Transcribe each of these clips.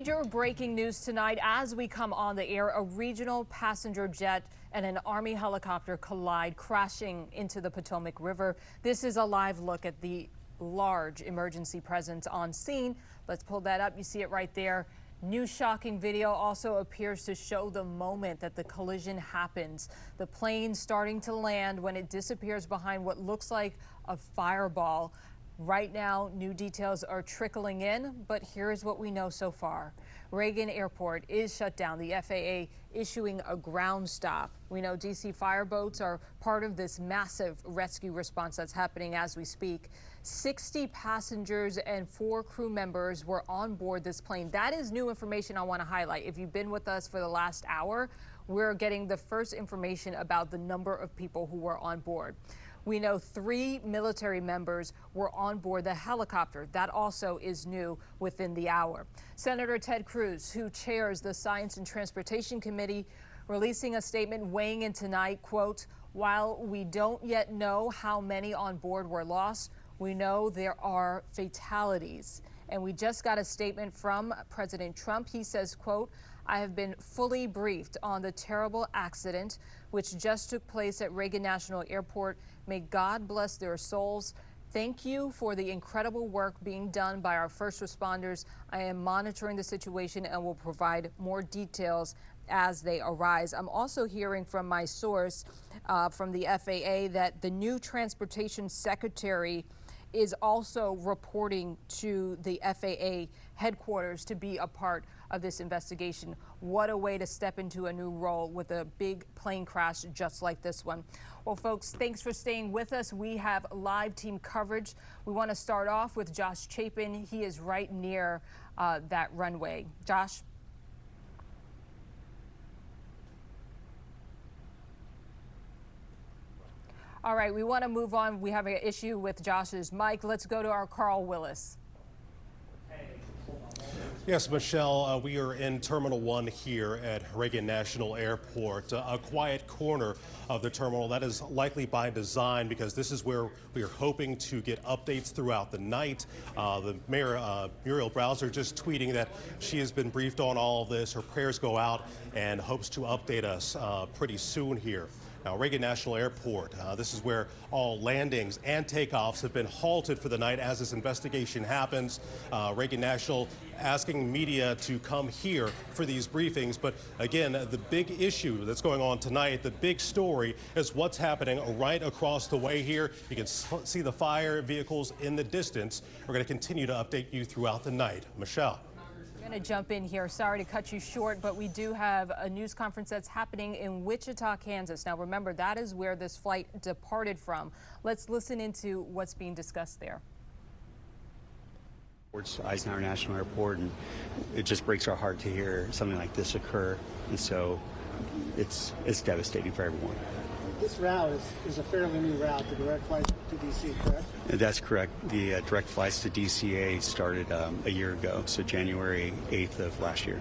Major breaking news tonight as we come on the air. A regional passenger jet and an Army helicopter collide, crashing into the Potomac River. This is a live look at the large emergency presence on scene. Let's pull that up. You see it right there. New shocking video also appears to show the moment that the collision happens. The plane starting to land when it disappears behind what looks like a fireball. Right now, new details are trickling in, but here is what we know so far. Reagan Airport is shut down, the FAA issuing a ground stop. We know DC fireboats are part of this massive rescue response that's happening as we speak. 60 passengers and 4 crew members were on board this plane. That is new information I want to highlight. If you've been with us for the last hour, we're getting the first information about the number of people who were on board. We know 3 military members were on board the helicopter. That also is new within the hour. Senator Ted Cruz, who chairs the Science and Transportation Committee, releasing a statement weighing in tonight, quote, "While we don't yet know how many on board were lost, we know there are fatalities." And we just got a statement from President Trump. He says, quote, "I have been fully briefed on the terrible accident which just took place at Reagan National Airport. May God bless their souls. Thank you for the incredible work being done by our first responders. I am monitoring the situation and will provide more details as they arise." I'm also hearing from my source from the FAA that the new transportation secretary is also reporting to the FAA headquarters to be a part of this investigation. What a way to step into a new role with a big plane crash just like this one. Well, folks, thanks for staying with us. We have live team coverage. We want to start off with Josh Chapin. He is right near that runway. Josh? All right, we want to move on. We have an issue with Josh's mic. Let's go to our Carl Willis. Yes, Michelle, we are in Terminal 1 here at Reagan National Airport, a quiet corner of the terminal. That is likely by design because this is where we are hoping to get updates throughout the night. The Mayor, Muriel Browser, just tweeting that she has been briefed on all of this. Her prayers go out and hopes to update us pretty soon here. Now, Reagan National Airport, this is where all landings and takeoffs have been halted for the night as this investigation happens. Reagan National asking media to come here for these briefings. But again, the big issue that's going on tonight, the big story, is what's happening right across the way here. You can see the fire vehicles in the distance. We're going to continue to update you throughout the night. Michelle. I'm going to jump in here. Sorry to cut you short, but we do have a news conference that's happening in Wichita, Kansas. Now, remember, that is where this flight departed from. Let's listen into what's being discussed there. It's Eisenhower National Airport, and it just breaks our heart to hear something like this occur. And so it's devastating for everyone. This route is a fairly new route, the direct flights to D.C., correct? That's correct. The direct flights to DCA started a year ago, so January 8th of last year.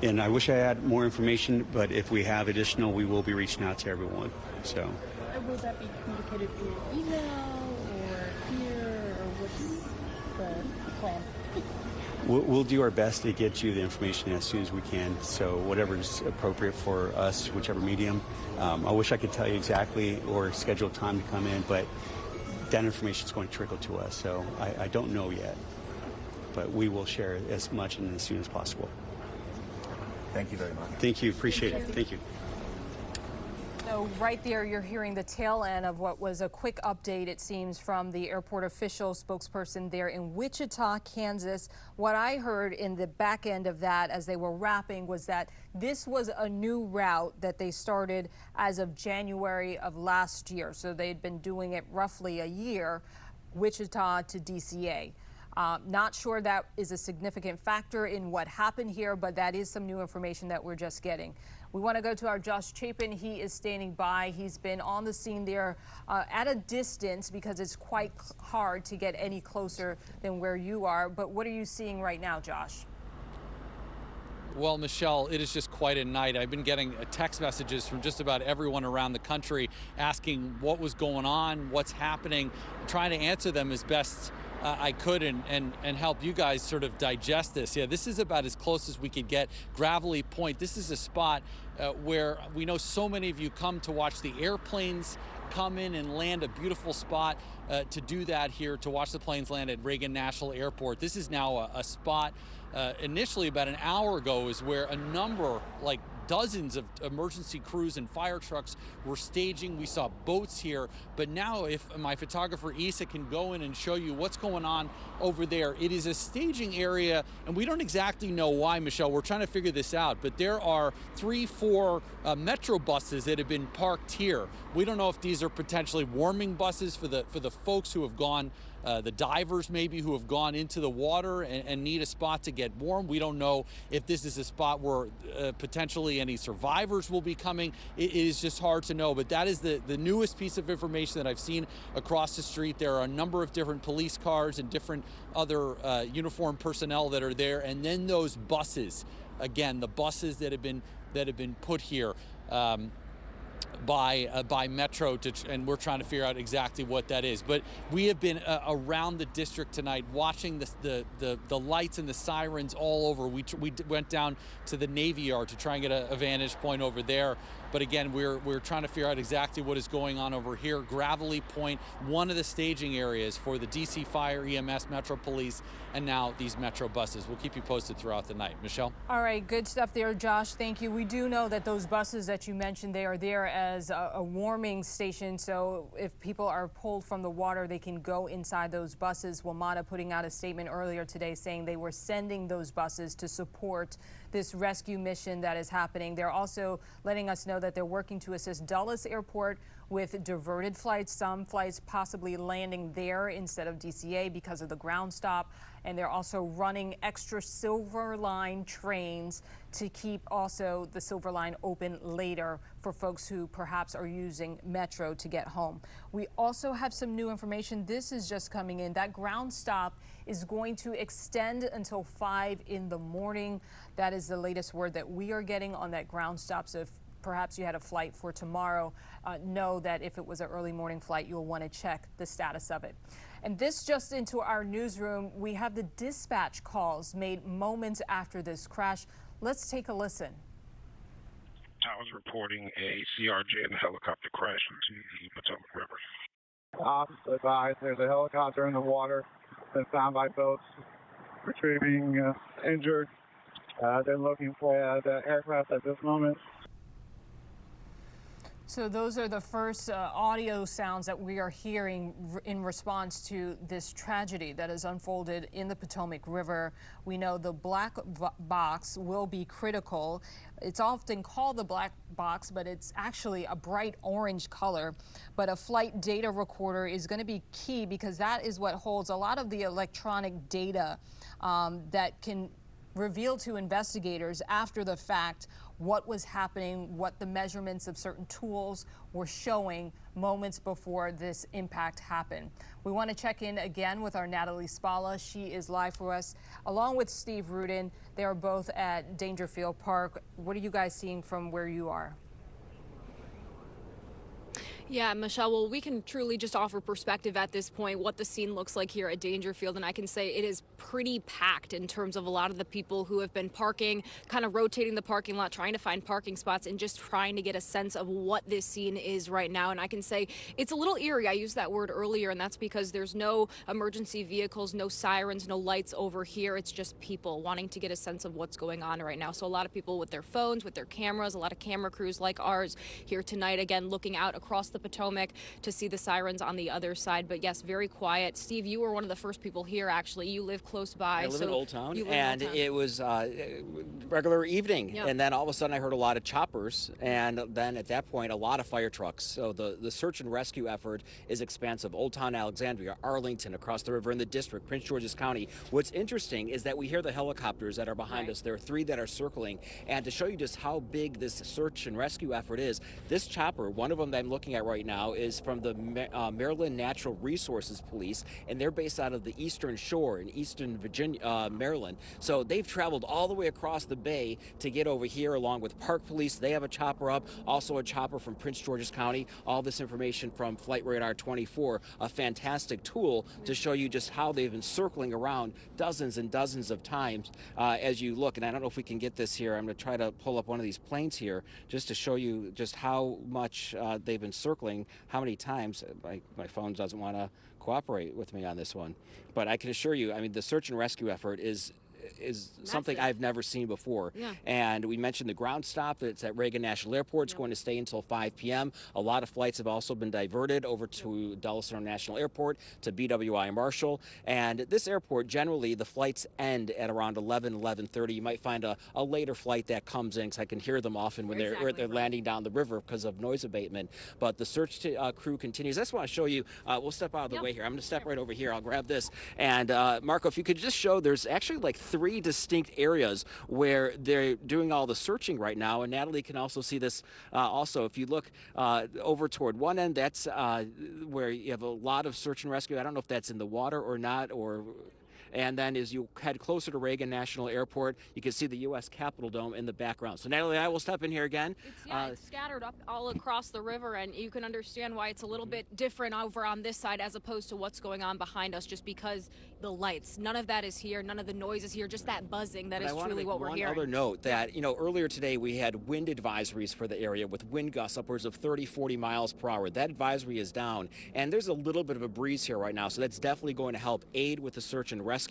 And I wish I had more information, but if we have additional, we will be reaching out to everyone. So. Will that be communicated via email or here, or what's the plan? We'll do our best to get you the information as soon as we can. So whatever is appropriate for us, whichever medium. I wish I could tell you exactly or schedule time to come in, but that information is going to trickle to us. So I don't know yet, but we will share as much and as soon as possible. Thank you very much. Thank you. Appreciate it. Thank you. So right there, you're hearing the tail end of what was a quick update, it seems, from the airport official spokesperson there in Wichita, Kansas. What I heard in the back end of that as they were wrapping was that this was a new route that they started as of January of last year. So they'd been doing it roughly a year, Wichita to DCA. Not sure that is a significant factor in what happened here, but that is some new information that we're just getting. We want to go to our Josh Chapin. He is standing by. He's been on the scene there at a distance because it's quite hard to get any closer than where you are. But what are you seeing right now, Josh? Well, Michelle, it is just quite a night. I've been getting text messages from just about everyone around the country asking what was going on, what's happening, trying to answer them as best I could and help you guys sort of digest this. Yeah, this is about as close as we could get. Gravelly Point, this is a spot where we know so many of you come to watch the airplanes come in and land, a beautiful spot to do that here, to watch the planes land at Reagan National Airport. This is now a spot initially about an hour ago is where a number, like dozens of emergency crews and fire trucks were staging. We saw boats here, but now if my photographer Isa can go in and show you what's going on over there. It is a staging area, and we don't exactly know why, Michelle. We're trying to figure this out, but there are 3-4 Metro buses that have been parked here. We don't know if these are potentially warming buses for the folks who have gone, the divers maybe, who have gone into the water and need a spot to get warm. We don't know if this is a spot where potentially any survivors will be coming. It is just hard to know, but that is the newest piece of information that I've seen across the street. There are a number of different police cars and different other uniformed personnel that are there, and then those buses, again, the buses that have been put here by Metro, and we're trying to figure out exactly what that is. But we have been around the district tonight, watching the lights and the sirens all over. We went down to the Navy Yard to try and get a vantage point over there. But again, we're trying to figure out exactly what is going on over here. Gravelly Point, one of the staging areas for the DC Fire, EMS, Metro Police, and now these Metro buses. We'll keep you posted throughout the night. Michelle? All right, good stuff there, Josh. Thank you. We do know that those buses that you mentioned, they are there as a warming station. So if people are pulled from the water, they can go inside those buses. WMATA putting out a statement earlier today saying they were sending those buses to support this rescue mission that is happening. They're also letting us know that they're working to assist Dulles Airport with diverted flights, some flights possibly landing there instead of DCA because of the ground stop. And they're also running extra Silver Line trains to keep also the Silver Line open later for folks who perhaps are using Metro to get home. We also have some new information. This is just coming in. That ground stop is going to extend until 5 in the morning. That is the latest word that we are getting on that ground stop. So if perhaps you had a flight for tomorrow, know that if it was an early morning flight, you'll want to check the status of it. And this just into our newsroom, we have the dispatch calls made moments after this crash. Let's take a listen. I was reporting a CRJ and a helicopter crash into the Potomac River. Officer advised there's a helicopter in the water. Been found by boats retrieving injured. They're looking for the aircraft at this moment. So those are the first audio sounds that we are hearing in response to this tragedy that has unfolded in the Potomac River. We know the black box will be critical. It's often called the black box, but it's actually a bright orange color. But a flight data recorder is going to be key because that is what holds a lot of the electronic data that can reveal to investigators after the fact what was happening, what the measurements of certain tools were showing moments before this impact happened. We want to check in again with our Natalie Spalla. She is live for us, along with Steve Rudin. They are both at Dangerfield Park. What are you guys seeing from where you are? Yeah, Michelle, well, we can truly just offer perspective at this point, what the scene looks like here at Dangerfield. And I can say it is pretty packed in terms of a lot of the people who have been parking, kind of rotating the parking lot, trying to find parking spots and just trying to get a sense of what this scene is right now. And I can say it's a little eerie. I used that word earlier, and that's because there's no emergency vehicles, no sirens, no lights over here. It's just people wanting to get a sense of what's going on right now. So a lot of people with their phones, with their cameras, a lot of camera crews like ours here tonight, again, looking out across the Potomac to see the sirens on the other side. But yes, very quiet. Steve, you were one of the first people here, actually. You live close by. I live in Old Town, and it was regular evening. Yep. And then all of a sudden I heard a lot of choppers, and then at that point a lot of fire trucks. So the search and rescue effort is expansive. Old Town, Alexandria, Arlington, across the river in the district, Prince George's County. What's interesting is that we hear the helicopters that are behind us. There are 3 that are circling. And to show you just how big this search and rescue effort is, this chopper, one of them that I'm looking at right right now is from the Maryland Natural Resources Police, and they're based out of the Eastern Shore in Eastern Virginia, Maryland. So they've traveled all the way across the bay to get over here, along with Park Police. They have a chopper up, also a chopper from Prince George's County. All this information from Flight Radar 24, a fantastic tool to show you just how they've been circling around dozens and dozens of times as you look. And I don't know if we can get this here. I'm going to try to pull up one of these planes here just to show you just how much they've been circling, how many times. My phone doesn't want to cooperate with me on this one, but I can assure you, I mean, the search and rescue effort is something I've never seen before. Yeah. And we mentioned the ground stop that's at Reagan National Airport. It's going to stay until 5 p.m. A lot of flights have also been diverted over to Dulles International Airport, to BWI Marshall. And this airport, generally, the flights end at around 11:30. You might find a later flight that comes in, because I can hear them often when they're landing down the river because of noise abatement. But the search crew continues. I just want to show you, we'll step out of the way here. I'm going to step right over here. I'll grab this. And Marco, if you could just show, there's actually like 3 distinct areas where they're doing all the searching right now, and Natalie can also see this also. If you look over toward one end, that's where you have a lot of search and rescue. I don't know if that's in the water or not, and then as you head closer to Reagan National Airport, you can see the U.S. Capitol Dome in the background. So Natalie, I will step in here again. It's scattered up all across the river, and you can understand why it's a little bit different over on this side as opposed to what's going on behind us, just because the lights, none of that is here, none of the noise is here, just that buzzing that is truly what we're hearing. One other note that, earlier today we had wind advisories for the area with wind gusts upwards of 30-40 miles per hour. That advisory is down, and there's a little bit of a breeze here right now, so that's definitely going to help aid with the search and rescue.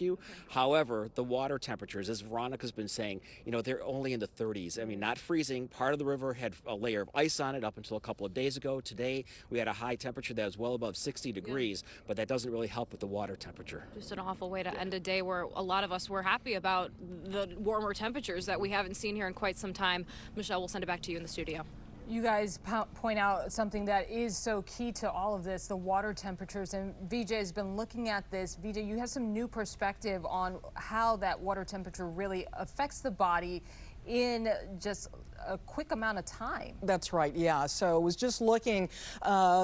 However, the water temperatures, as Veronica's been saying, they're only in the 30s. I mean, not freezing. Part of the river had a layer of ice on it up until a couple of days ago. Today, we had a high temperature that was well above 60 degrees, but that doesn't really help with the water temperature. Just an awful way to end a day where a lot of us were happy about the warmer temperatures that we haven't seen here in quite some time. Michelle, we'll send it back to you in the studio. You guys point out something that is so key to all of this, the water temperatures, and VJ has been looking at this. VJ, you have some new perspective on how that water temperature really affects the body in just a quick amount of time. That's right, yeah. So I was just looking,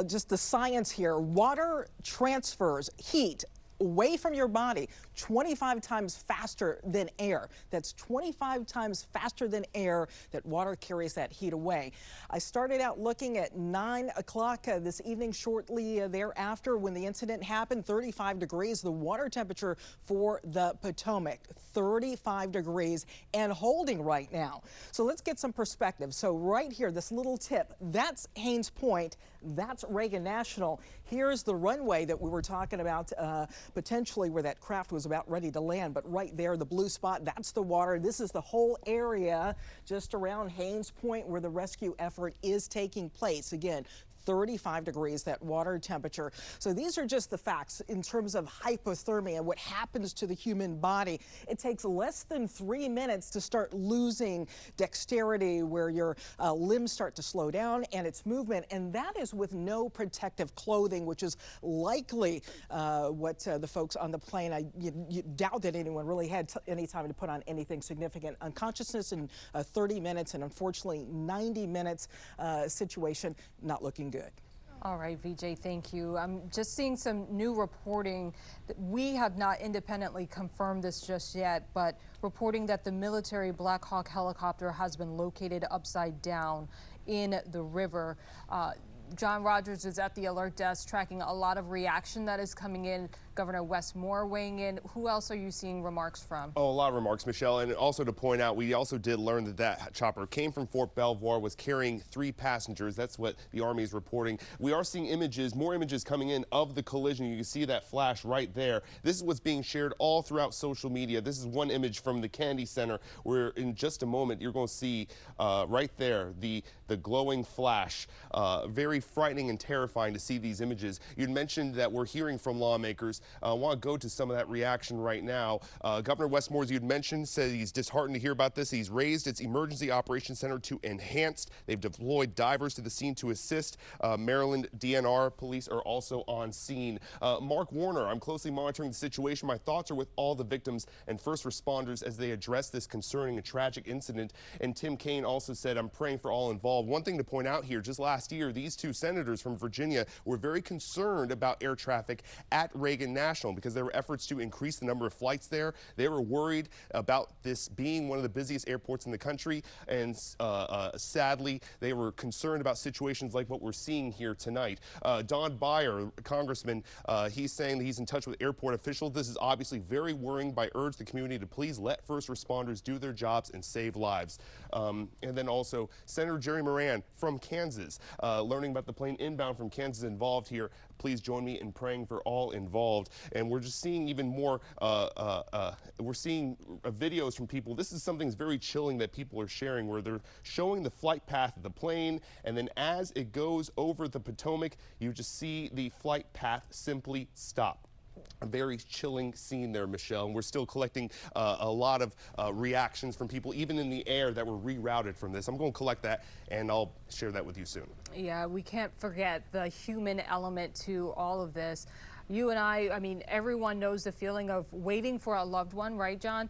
just the science here. Water transfers heat away from your body 25 times faster than air. That's 25 times faster than air that water carries that heat away. I started out looking at 9 o'clock this evening, shortly thereafter when the incident happened. 35 degrees, the water temperature for the Potomac, 35 degrees and holding right now. So let's get some perspective. So right here, this little tip, that's Haynes Point, that's Reagan National. Here's the runway that we were talking about, potentially where that craft was about ready to land. But right there, the blue spot, that's the water. This is the whole area just around Haynes Point where the rescue effort is taking place. Again, 35 degrees, that water temperature. So these are just the facts in terms of hypothermia, what happens to the human body. It takes less than 3 minutes to start losing dexterity, where your limbs start to slow down and its movement, and that is with no protective clothing, which is likely what the folks on the plane, you doubt that anyone really had any time to put on anything significant. Unconsciousness in 30 minutes, and unfortunately 90 minutes situation not looking good. All right, VJ, thank you. I'm just seeing some new reporting that we have not independently confirmed this just yet, but reporting that the military Black Hawk helicopter has been located upside down in the river. John Rogers is at the alert desk tracking a lot of reaction that is coming in. Governor Wes Moore weighing in. Who else are you seeing remarks from? Oh, a lot of remarks, Michelle. And also to point out, we also did learn that that chopper came from Fort Belvoir, was carrying 3 passengers. That's what the Army is reporting. We are seeing images, more images coming in of the collision. You can see that flash right there. This is what's being shared all throughout social media. This is one image from the Kennedy Center, where in just a moment you're going to see right there the glowing flash. Very frightening and terrifying to see these images. You'd mentioned that we're hearing from lawmakers I want to go to some of that reaction right now. Governor Westmore, as you had mentioned, said he's disheartened to hear about this. He's raised its emergency operations center to enhanced. They've deployed divers to the scene to assist. Maryland DNR police are also on scene. Mark Warner, I'm closely monitoring the situation. My thoughts are with all the victims and first responders as they address this concerning and tragic incident. And Tim Kaine also said, I'm praying for all involved. One thing to point out here, just last year, these two senators from Virginia were very concerned about air traffic at Reagan National because there were efforts to increase the number of flights there. They were worried about this being one of the busiest airports in the country, and sadly, they were concerned about situations like what we're seeing here tonight. Don Beyer, Congressman, he's saying that he's in touch with airport officials. This is obviously very worrying. I urge the community to please let first responders do their jobs and save lives. And then also Senator Jerry Moran from Kansas, learning about the plane inbound from Kansas involved here. Please join me in praying for all involved. And we're just seeing even more, we're seeing videos from people. This is something that's very chilling that people are sharing, where they're showing the flight path of the plane, and then as it goes over the Potomac, you just see the flight path simply stop. A very chilling scene there, Michelle, and we're still collecting a lot of reactions from people, even in the air, that were rerouted from this. I'm going to collect that, and I'll share that with you soon. Yeah, we can't forget the human element to all of this. You and I mean, everyone knows the feeling of waiting for a loved one, right, John?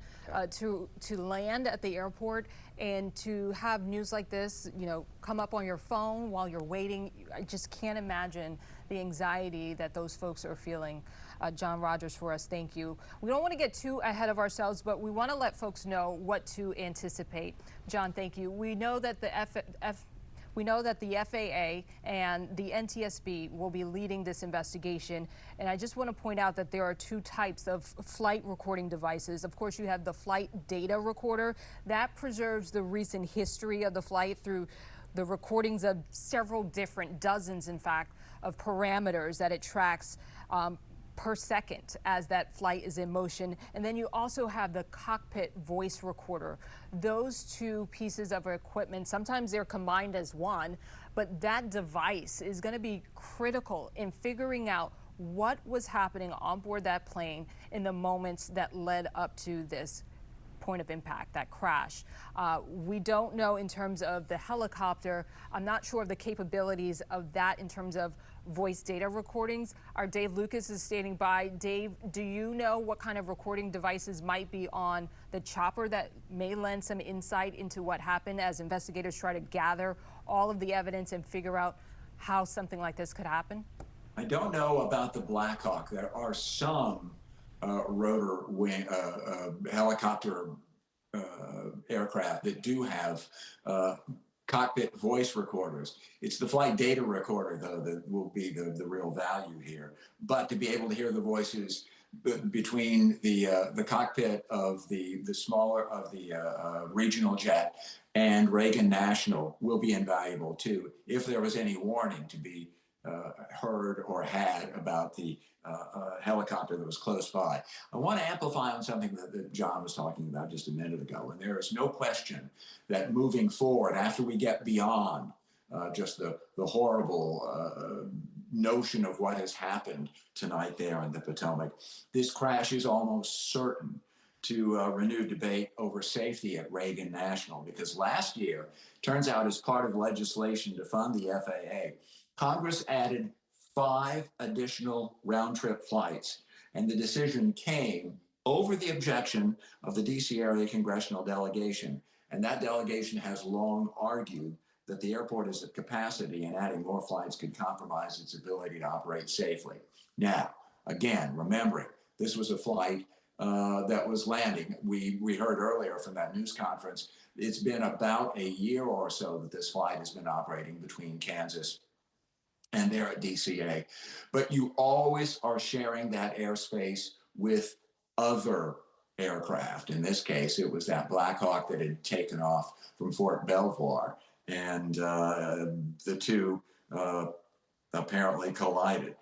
To land at the airport and to have news like this, you know, come up on your phone while you're waiting. I just can't imagine the anxiety that those folks are feeling. John Rogers for us, thank you. We don't want to get too ahead of ourselves, but we want to let folks know what to anticipate. John, thank you. We know that the FAA and the NTSB will be leading this investigation. And I just want to point out that there are two types of flight recording devices. Of course, you have the flight data recorder. That preserves the recent history of the flight through the recordings of several different, dozens in fact, of parameters that it tracks per second as that flight is in motion. And then you also have the cockpit voice recorder. Those two pieces of equipment, sometimes they're combined as one, but that device is going to be critical in figuring out what was happening on board that plane in the moments that led up to this point of impact, that crash. We don't know in terms of the helicopter. I'm not sure of the capabilities of that in terms of voice data recordings. Our Dave Lucas is standing by. Dave, do you know what kind of recording devices might be on the chopper that may lend some insight into what happened as investigators try to gather all of the evidence and figure out how something like this could happen? I don't know about the Black Hawk. There are some rotor wing helicopter aircraft that do have cockpit voice recorders. It's the flight data recorder, though, that will be the real value here. But to be able to hear the voices between the cockpit of the smaller of the regional jet and Reagan National will be invaluable too, if there was any warning to be heard or had about the helicopter that was close by. I want to amplify on something that John was talking about just a minute ago, and there is no question that moving forward, after we get beyond just the horrible notion of what has happened tonight there in the Potomac, this crash is almost certain to renew debate over safety at Reagan National, because last year, turns out as part of legislation to fund the FAA, Congress added 5 additional round-trip flights, and the decision came over the objection of the DC area congressional delegation. And that delegation has long argued that the airport is at capacity and adding more flights could compromise its ability to operate safely. Now, again, remembering this was a flight that was landing. We heard earlier from that news conference, it's been about a year or so that this flight has been operating between Kansas and there at DCA. But you always are sharing that airspace with other aircraft. In this case, it was that Black Hawk that had taken off from Fort Belvoir, and the two apparently collided.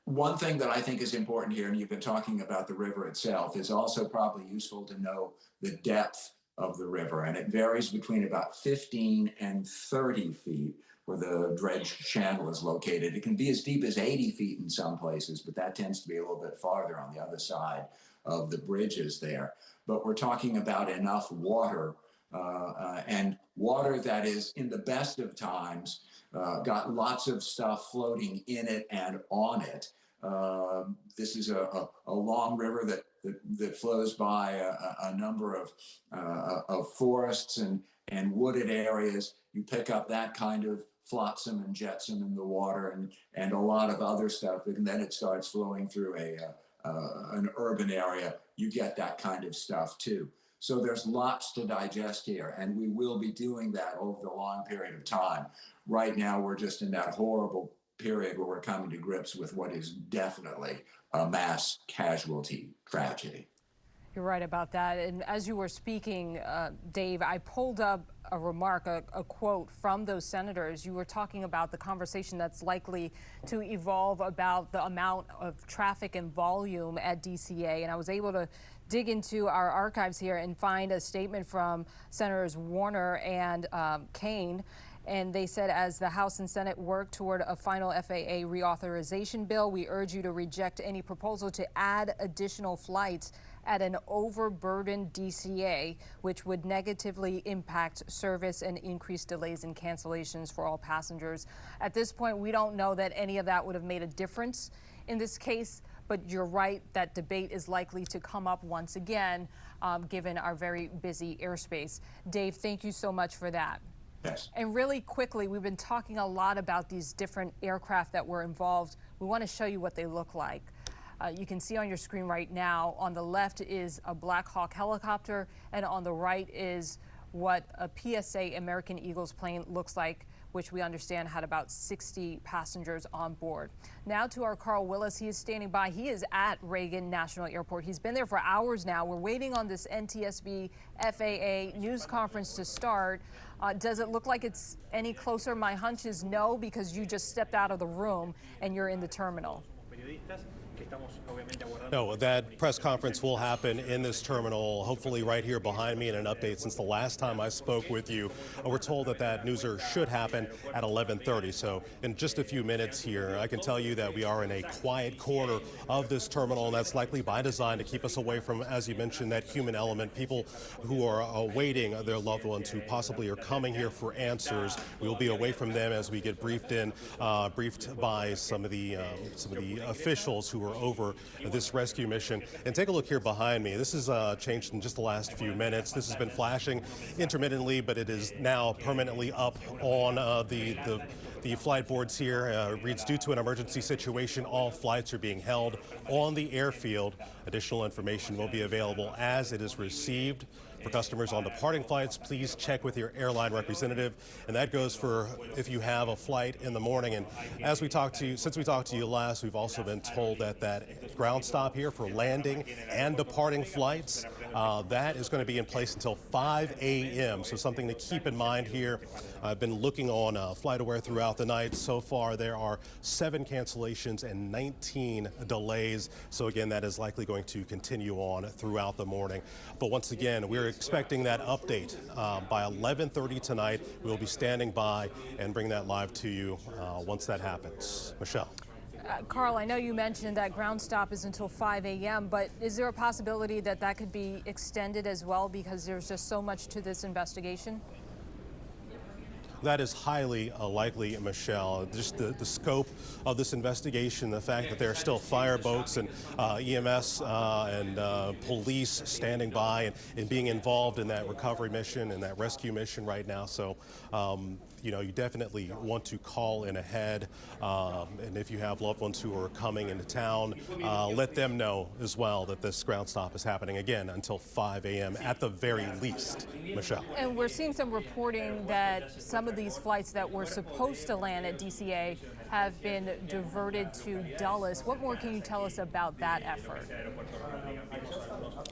One thing that I think is important here, and you've been talking about the river itself, is also probably useful to know the depth of the river, and it varies between about 15 and 30 feet where the dredge channel is located. It can be as deep as 80 feet in some places, but that tends to be a little bit farther on the other side of the bridges there. But we're talking about enough water and water that is, in the best of times, got lots of stuff floating in it and on it. This is a long river that flows by a number of forests and wooded areas. You pick up that kind of flotsam and jetsam in the water and a lot of other stuff, and then it starts flowing through an urban area. You get that kind of stuff too. So there's lots to digest here, and we will be doing that over the long period of time. Right now, we're just in that horrible period where we're coming to grips with what is definitely a mass casualty tragedy. You're right about that. And as you were speaking, Dave, I pulled up a remark, a quote from those senators. You were talking about the conversation that's likely to evolve about the amount of traffic and volume at DCA. And I was able to dig into our archives here and find a statement from Senators Warner and Kaine. And they said, as the House and Senate work toward a final FAA reauthorization bill, we urge you to reject any proposal to add additional flights at an overburdened DCA, which would negatively impact service and increase delays and cancellations for all passengers. At this point, we don't know that any of that would have made a difference in this case, but you're right, that debate is likely to come up once again, given our very busy airspace. Dave, thank you so much for that. Yes. And really quickly, we've been talking a lot about these different aircraft that were involved. We want to show you what they look like. You can see on your screen right now, on the left is a Black Hawk helicopter, and on the right is what a PSA American Eagles plane looks like, which we understand had about 60 passengers on board. Now to our Carl Willis. He is standing by. He is at Reagan National Airport. He's been there for hours now. We're waiting on this NTSB FAA news conference to start. Does it look like it's any closer? My hunch is no, because you just stepped out of the room and you're in the terminal. No, that press conference will happen in this terminal, hopefully right here behind me, and an update since the last time I spoke with you. We're told that newser should happen at 11:30. So in just a few minutes here, I can tell you that we are in a quiet corner of this terminal, and that's likely by design to keep us away from, as you mentioned, that human element, people who are awaiting their loved ones who possibly are coming here for answers. We will be away from them as we get briefed by some of the officials who are over this rescue mission. And take a look here behind me. This has changed in just the last few minutes. This has been flashing intermittently, but it is now permanently up on the flight boards here. Reads, due to an emergency situation, all flights are being held on the airfield. Additional information will be available as it is received. For customers on departing flights, please check with your airline representative, and that goes for if you have a flight in the morning. And since we talked to you last, we've also been told that ground stop here for landing and departing flights, that is going to be in place until 5 a.m. So something to keep in mind here. I've been looking on FlightAware throughout the night. So far, there are 7 cancellations and 19 delays. So again, that is likely going to continue on throughout the morning. But once again, we're expecting that update by 11:30 tonight. We'll be standing by and bring that live to you once that happens. Michelle. Carl, I know you mentioned that ground stop is until 5 a.m., but is there a possibility that that could be extended as well, because there's just so much to this investigation? That is highly likely, Michelle. Just the scope of this investigation, the fact that there are still fireboats and EMS and police standing by and being involved in that recovery mission and that rescue mission right now. So, you definitely want to call in ahead. And if you have loved ones who are coming into town, let them know as well that this ground stop is happening again until 5 a.m. at the very least, Michelle. And we're seeing some reporting that some of these flights that were supposed to land at DCA have been diverted to Dulles. What more can you tell us about that effort?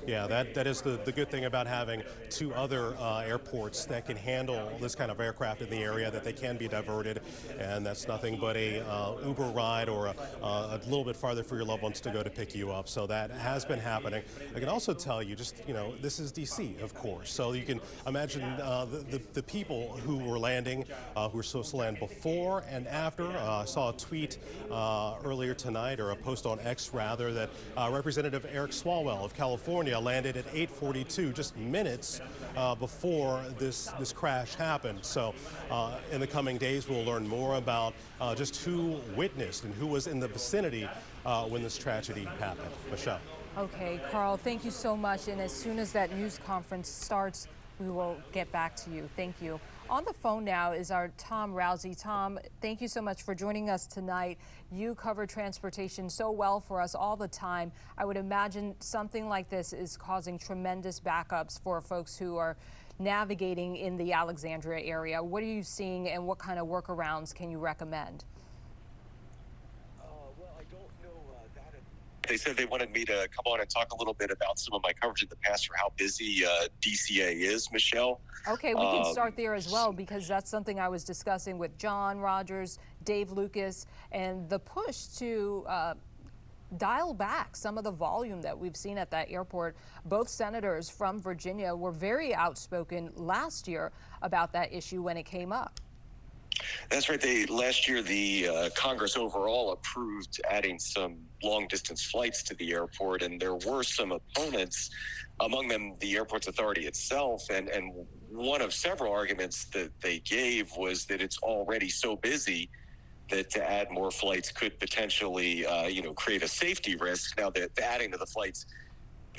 Yeah, that is the good thing about having two other airports that can handle this kind of aircraft in the area, that they can be diverted, and that's nothing but a Uber ride or a little bit farther for your loved ones to go to pick you up. So that has been happening. I can also tell you, just, this is DC, of course, so you can imagine the people who were landing, who were supposed to land before and after. I saw a tweet earlier tonight, or a post on X rather, that Representative Eric Swalwell of California landed at 8:42, just minutes before this crash happened. So in the coming days, we'll learn more about just who witnessed and who was in the vicinity when this tragedy happened. Michelle. Okay, Carl, thank you so much. And as soon as that news conference starts, we will get back to you. Thank you. On the phone now is our Tom Rousey. Tom, thank you so much for joining us tonight. You cover transportation so well for us all the time. I would imagine something like this is causing tremendous backups for folks who are navigating in the Alexandria area. What are you seeing, and what kind of workarounds can you recommend? They said they wanted me to come on and talk a little bit about some of my coverage in the past for how busy DCA is, Michelle. Okay, we can start there as well, because that's something I was discussing with John Rogers, Dave Lucas, and the push to dial back some of the volume that we've seen at that airport. Both senators from Virginia were very outspoken last year about that issue when it came up. That's right. Last year, the Congress overall approved adding some long-distance flights to the airport, and there were some opponents, among them the airport's authority itself. And one of several arguments that they gave was that it's already so busy that to add more flights could potentially, create a safety risk. Now, that adding to the flights,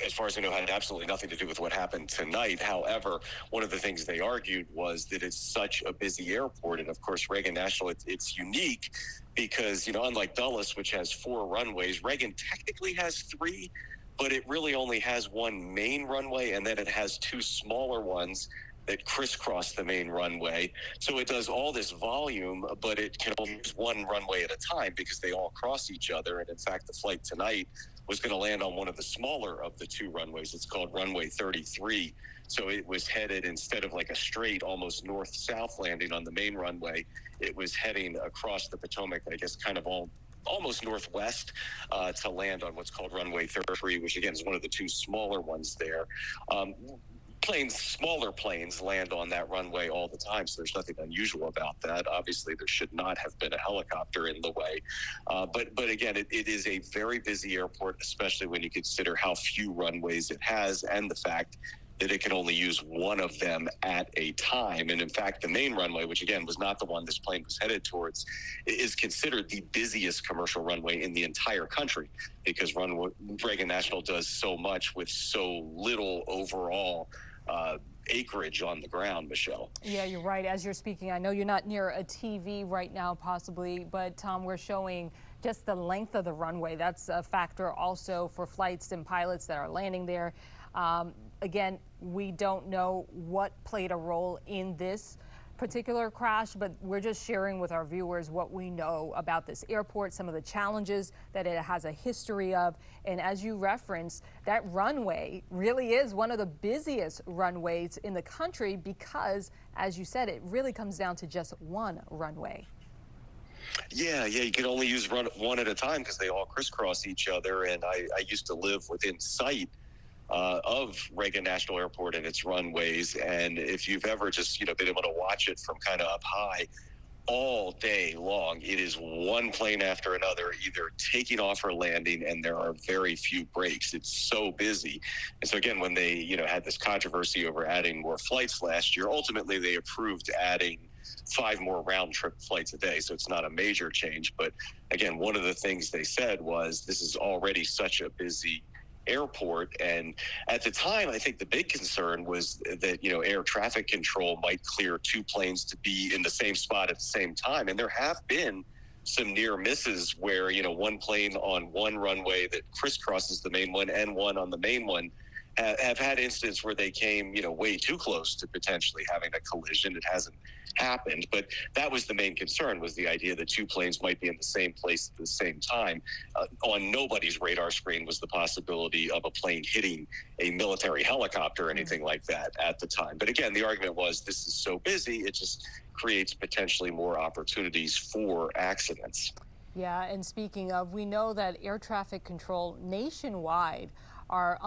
as far as I know, had absolutely nothing to do with what happened tonight. However, one of the things they argued was that it's such a busy airport. And of course, Reagan National, it's unique because, unlike Dulles, which has 4 runways, Reagan technically has 3, but it really only has one main runway, and then it has 2 smaller ones that crisscross the main runway. So it does all this volume, but it can only use one runway at a time because they all cross each other. And in fact, the flight tonight was going to land on one of the smaller of the 2 runways. It's called Runway 33. So it was headed, instead of like a straight, almost north-south landing on the main runway, it was heading across the Potomac, I guess kind of almost northwest, to land on what's called Runway 33, which again is one of the 2 smaller ones there. Smaller planes land on that runway all the time, so there's nothing unusual about that. Obviously, there should not have been a helicopter in the way. But again, it is a very busy airport, especially when you consider how few runways it has and the fact that it can only use one of them at a time. And in fact, the main runway, which again was not the one this plane was headed towards, is considered the busiest commercial runway in the entire country because Reagan National does so much with so little overall acreage on the ground, Michelle. Yeah, you're right. As you're speaking, I know you're not near a TV right now, possibly, but Tom, we're showing just the length of the runway. That's a factor also for flights and pilots that are landing there. Again, we don't know what played a role in this particular crash, but we're just sharing with our viewers what we know about this airport, some of the challenges that it has a history of. And as you referenced, that runway really is one of the busiest runways in the country because, as you said, it really comes down to just one runway. Yeah, you can only use one at a time because they all crisscross each other. And I used to live within sight of Reagan National Airport and its runways. And if you've ever just, been able to watch it from kind of up high all day long, it is one plane after another, either taking off or landing, and there are very few breaks. It's so busy. And so again, when they, had this controversy over adding more flights last year, ultimately they approved adding 5 more round trip flights a day. So it's not a major change. But again, one of the things they said was this is already such a busy airport. And at the time, I think the big concern was that, air traffic control might clear 2 planes to be in the same spot at the same time. And there have been some near misses where, one plane on one runway that crisscrosses the main one and one on the main one have had incidents where they came, way too close to potentially having a collision. It hasn't happened, but that was the main concern, was the idea that two planes might be in the same place at the same time. On nobody's radar screen was the possibility of a plane hitting a military helicopter or anything like that at the time. But again, the argument was, this is so busy, it just creates potentially more opportunities for accidents. Yeah, and speaking of, we know that air traffic control nationwide are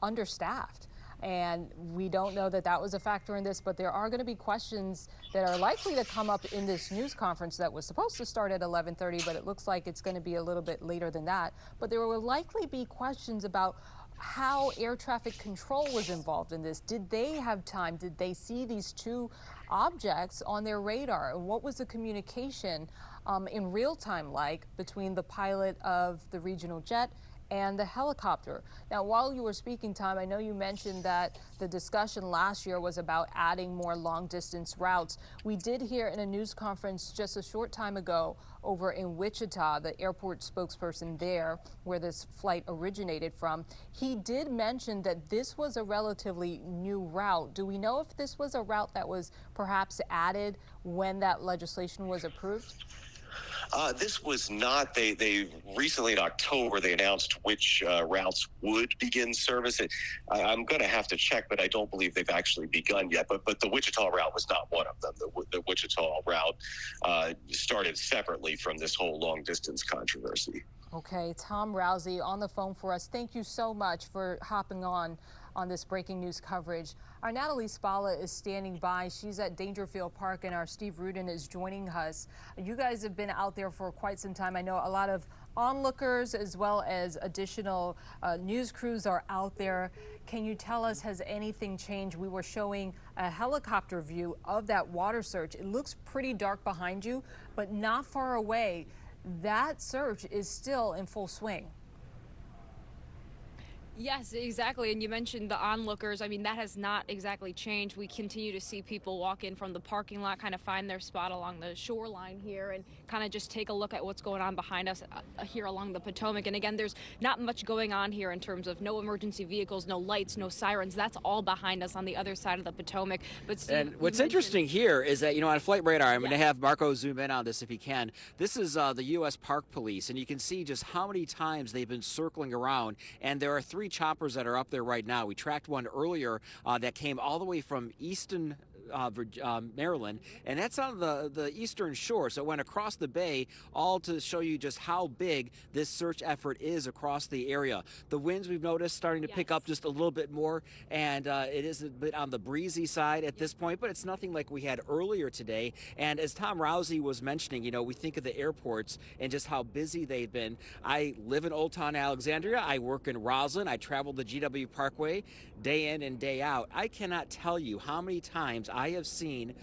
understaffed. And we don't know that that was a factor in this, but there are going to be questions that are likely to come up in this news conference that was supposed to start at 11:30, but it looks like it's going to be a little bit later than that. But there will likely be questions about how air traffic control was involved in this. Did they have time? Did they see these two objects on their radar? And what was the communication in real time like between the pilot of the regional jet and the helicopter? Now, while you were speaking, Tom, I know you mentioned that the discussion last year was about adding more long-distance routes. We did hear in a news conference just a short time ago over in Wichita, the airport spokesperson there, where this flight originated from, he did mention that this was a relatively new route. Do we know if this was a route that was perhaps added when that legislation was approved? This was not. They recently in October they announced which routes would begin service. I'm going to have to check, but I don't believe they've actually begun yet. But the Wichita route was not one of them. The Wichita route started separately from this whole long distance controversy. Okay, Tom Rousey on the phone for us. Thank you so much for hopping on this breaking news coverage. Our Natalie Spalla is standing by. She's at Dangerfield Park, and our Steve Rudin is joining us. You guys have been out there for quite some time. I know a lot of onlookers as well as additional news crews are out there. Can you tell us, has anything changed? We were showing a helicopter view of that water search. It looks pretty dark behind you, but not far away. That search is still in full swing. Yes, exactly. And you mentioned the onlookers. I mean, that has not exactly changed. We continue to see people walk in from the parking lot, kind of find their spot along the shoreline here and kind of just take a look at what's going on behind us here along the Potomac. And again, there's not much going on here in terms of no emergency vehicles, no lights, no sirens. That's all behind us on the other side of the Potomac. But Steve, and what's interesting here is that, on flight radar, I'm going to have Marco zoom in on this if he can. This is the U.S. Park Police, and you can see just how many times they've been circling around. And there are 3 choppers that are up there right now. We tracked one earlier that came all the way from Easton, Maryland, and that's on the eastern shore, so it went across the bay, all to show you just how big this search effort is across the area. The winds we've noticed starting to pick up just a little bit more, and it is a bit on the breezy side at this point, but it's nothing like we had earlier today. And as Tom Rousey was mentioning, we think of the airports and just how busy they've been. I live in Old Town Alexandria. I work in Roslyn. I travel the GW Parkway day in and day out. I cannot tell you how many times I have seen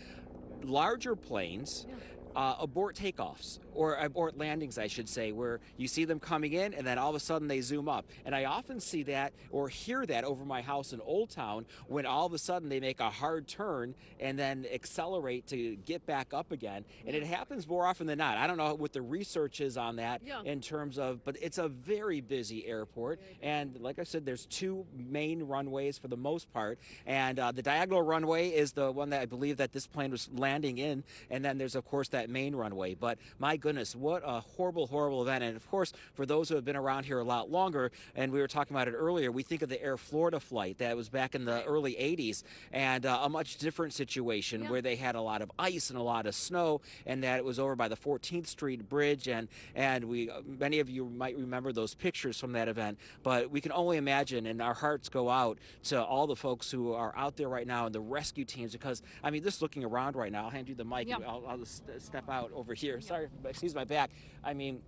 larger planes abort takeoffs, or abort landings, I should say, where you see them coming in and then all of a sudden they zoom up. And I often see that or hear that over my house in Old Town when all of a sudden they make a hard turn and then accelerate to get back up again. And it happens more often than not. I don't know what the research is on that in terms of, but it's a very busy airport. And like I said, there's 2 main runways for the most part. And the diagonal runway is the one that I believe that this plane was landing in. And then there's, of course, that main runway. But my goodness, what a horrible, horrible event. And of course, for those who have been around here a lot longer, and we were talking about it earlier, we think of the Air Florida flight that was back in the early 80s, and a much different situation where they had a lot of ice and a lot of snow, and that it was over by the 14th Street Bridge, and many of you might remember those pictures from that event. But we can only imagine, and our hearts go out to all the folks who are out there right now and the rescue teams, because I mean, just looking around right now, I'll hand you the mic. I'll just step out over here. Sorry, excuse my back. I mean,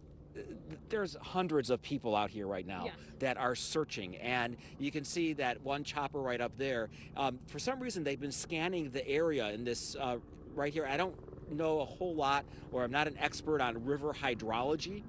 there's hundreds of people out here right now that are searching, and you can see that one chopper right up there. For some reason, they've been scanning the area in this right here. I don't know a whole lot, or I'm not an expert on river hydrology,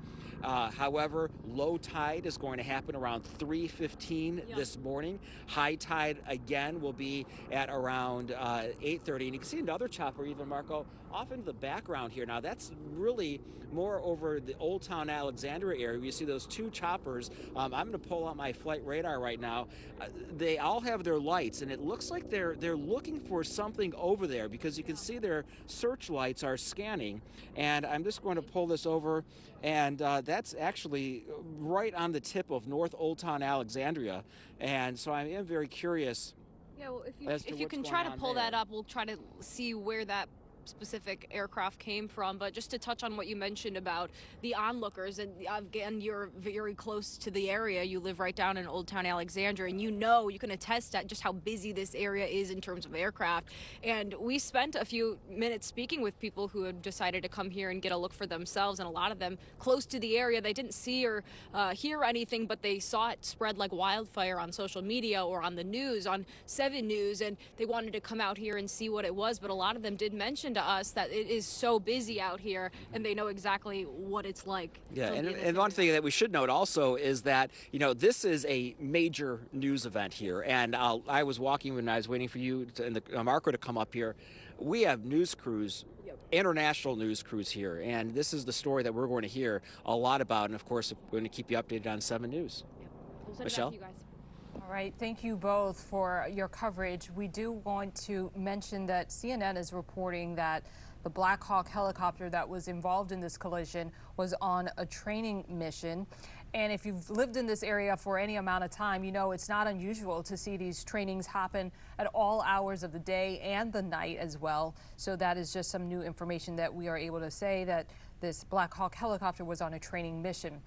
However, low tide is going to happen around 3:15 this morning. High tide again will be at around 8:30, and you can see another chopper, even Marco, off into the background here. Now that's really more over the Old Town Alexandria area. You see those two choppers. I'm going to pull out my flight radar right now. They all have their lights, and it looks like they're looking for something over there, because you can see their searchlights are scanning. And I'm just going to pull this over, and that's actually right on the tip of North Old Town Alexandria. And so I am very curious. Yeah, well, if you can try to pull that up, we'll try to see where that specific aircraft came from. But just to touch on what you mentioned about the onlookers, and again, you're very close to the area. You live right down in Old Town Alexandria, and you can attest at just how busy this area is in terms of aircraft. And we spent a few minutes speaking with people who had decided to come here and get a look for themselves, and a lot of them close to the area. They didn't see or hear anything, but they saw it spread like wildfire on social media or on the news, on 7 News, and they wanted to come out here and see what it was. But a lot of them did mention to us that it is so busy out here, and they know exactly what it's like. Yeah, and one thing that we should note also is that, this is a major news event here. And I was walking when I was waiting for you and Marco to come up here. We have news crews, international news crews here, and this is the story that we're going to hear a lot about. And of course, we're going to keep you updated on 7 News. We'll send Michelle? it back to you guys. All right, thank you both for your coverage. We do want to mention that CNN is reporting that the Black Hawk helicopter that was involved in this collision was on a training mission. And if you've lived in this area for any amount of time, you know it's not unusual to see these trainings happen at all hours of the day and the night as well. So that is just some new information that we are able to say, that this Black Hawk helicopter was on a training mission.